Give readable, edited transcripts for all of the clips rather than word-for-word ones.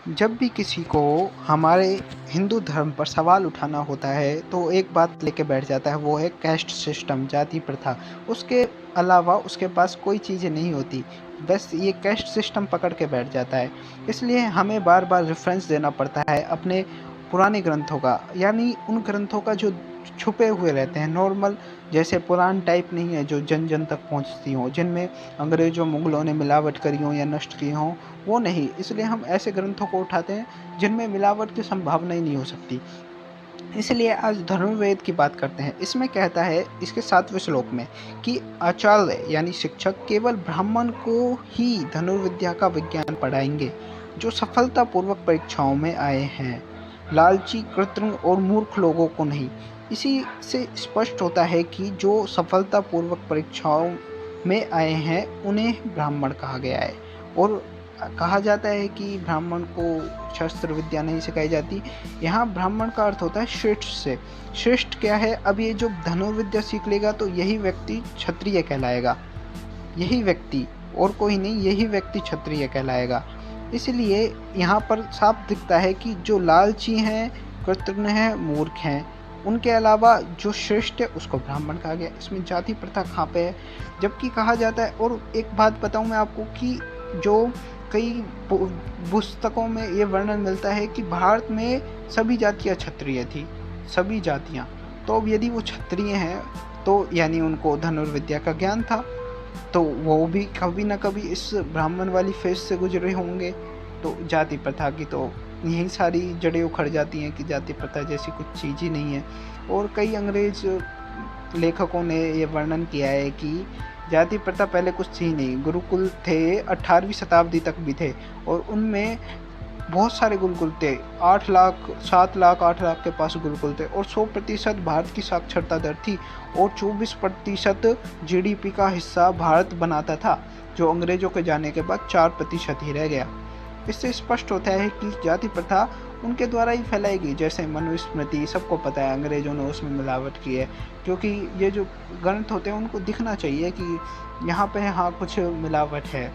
जब भी किसी को हमारे हिंदू धर्म पर सवाल उठाना होता है तो एक बात लेके बैठ जाता है, वो है कैस्ट सिस्टम, जाति प्रथा। उसके अलावा उसके पास कोई चीज़ें नहीं होती, बस ये कैस्ट सिस्टम पकड़ के बैठ जाता है। इसलिए हमें बार बार रेफरेंस देना पड़ता है अपने पुराने ग्रंथों का, यानी उन ग्रंथों का जो छुपे हुए रहते हैं, नॉर्मल जैसे पुराण टाइप नहीं है जो जन जन तक पहुंचती हों, जिनमें अंग्रेजों मुगलों ने मिलावट करी हो या नष्ट की हों, वो नहीं। इसलिए हम ऐसे ग्रंथों को उठाते हैं जिनमें मिलावट की संभावना ही नहीं हो सकती। इसलिए आज धर्मवेद की बात करते हैं। इसमें कहता है इसके 7वें श्लोक में कि आचार्य यानी शिक्षक केवल ब्राह्मण को ही धनुर्विद्या का विज्ञान पढ़ाएंगे जो सफलतापूर्वक परीक्षाओं में आए हैं, लालची, कृत्रिम और मूर्ख लोगों को नहीं। इसी से स्पष्ट होता है कि जो सफलतापूर्वक परीक्षाओं में आए हैं उन्हें ब्राह्मण कहा गया है। और कहा जाता है कि ब्राह्मण को शस्त्र विद्या नहीं सिखाई जाती। यहाँ ब्राह्मण का अर्थ होता है श्रेष्ठ से। श्रेष्ठ क्या है? अब ये जो धनुर्विद्या सीख लेगा तो यही व्यक्ति क्षत्रिय कहलाएगा। यही व्यक्ति, और कोई नहीं, यही व्यक्ति क्षत्रिय कहलाएगा। इसलिए यहाँ पर साफ दिखता है कि जो लालची हैं, कृतघ्न हैं, मूर्ख हैं, उनके अलावा जो श्रेष्ठ है उसको ब्राह्मण कहा गया। इसमें जाति प्रथा कहाँ पे है? जबकि कहा जाता है, और एक बात बताऊँ मैं आपको कि जो कई पुस्तकों में ये वर्णन मिलता है कि भारत में सभी जातियाँ क्षत्रिय थी, सभी जातियाँ। तो अब यदि वो क्षत्रिय हैं तो यानी उनको धनुर्विद्या का ज्ञान था, तो वो भी कभी ना कभी इस ब्राह्मण वाली फेज से गुजरे होंगे। तो जाति प्रथा की तो यही सारी जड़ें उखड़ जाती हैं कि जाति प्रथा जैसी कुछ चीज़ ही नहीं है। और कई अंग्रेज लेखकों ने ये वर्णन किया है कि जाति प्रथा पहले कुछ थी नहीं। गुरुकुल थे, 18वीं शताब्दी तक भी थे, और उनमें बहुत सारे गुरुकुल थे। 8 लाख, 7 लाख, 8 लाख के पास गुरुकुल थे, और 100% भारत की साक्षरता दर थी, और 24% जीडीपी का हिस्सा भारत बनाता था, जो अंग्रेजों के जाने के बाद 4% ही रह गया। इससे स्पष्ट होता है कि जाति प्रथा उनके द्वारा ही फैलाई गई। जैसे मनुस्मृति, सबको पता है अंग्रेजों ने उसमें मिलावट की है, क्योंकि ये जो ग्रंथ होते हैं उनको दिखना चाहिए कि यहाँ पे हाँ कुछ मिलावट है,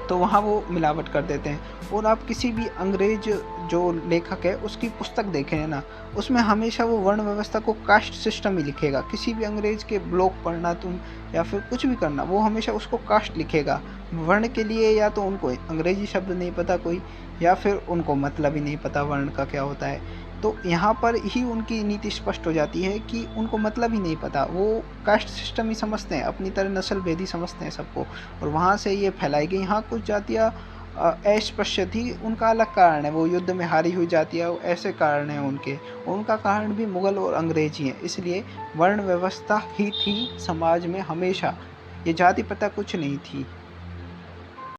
तो वहाँ वो मिलावट कर देते हैं। और आप किसी भी अंग्रेज जो लेखक है उसकी पुस्तक देखें ना, उसमें हमेशा वो वर्ण व्यवस्था को कास्ट सिस्टम ही लिखेगा। किसी भी अंग्रेज के ब्लॉग पढ़ना तुम या फिर कुछ भी करना, वो हमेशा उसको कास्ट लिखेगा। वर्ण के लिए या तो उनको अंग्रेजी शब्द नहीं पता कोई, या फिर उनको मतलब ही नहीं पता वर्ण का क्या होता है। तो यहाँ पर ही उनकी नीति स्पष्ट हो जाती है कि उनको मतलब ही नहीं पता, वो कास्ट सिस्टम ही समझते हैं, अपनी तरह नस्ल भेदी समझते हैं सबको, और वहाँ से ये फैलाई गई। यहाँ कुछ जातियाँ अस्पृश्य थी, उनका अलग कारण है, वो युद्ध में हारी हुई जातियाँ, ऐसे कारण हैं उनके। उनका कारण भी मुगल और अंग्रेज ही हैं। इसलिए वर्ण व्यवस्था ही थी समाज में हमेशा, ये जाति प्रथा कुछ नहीं थी।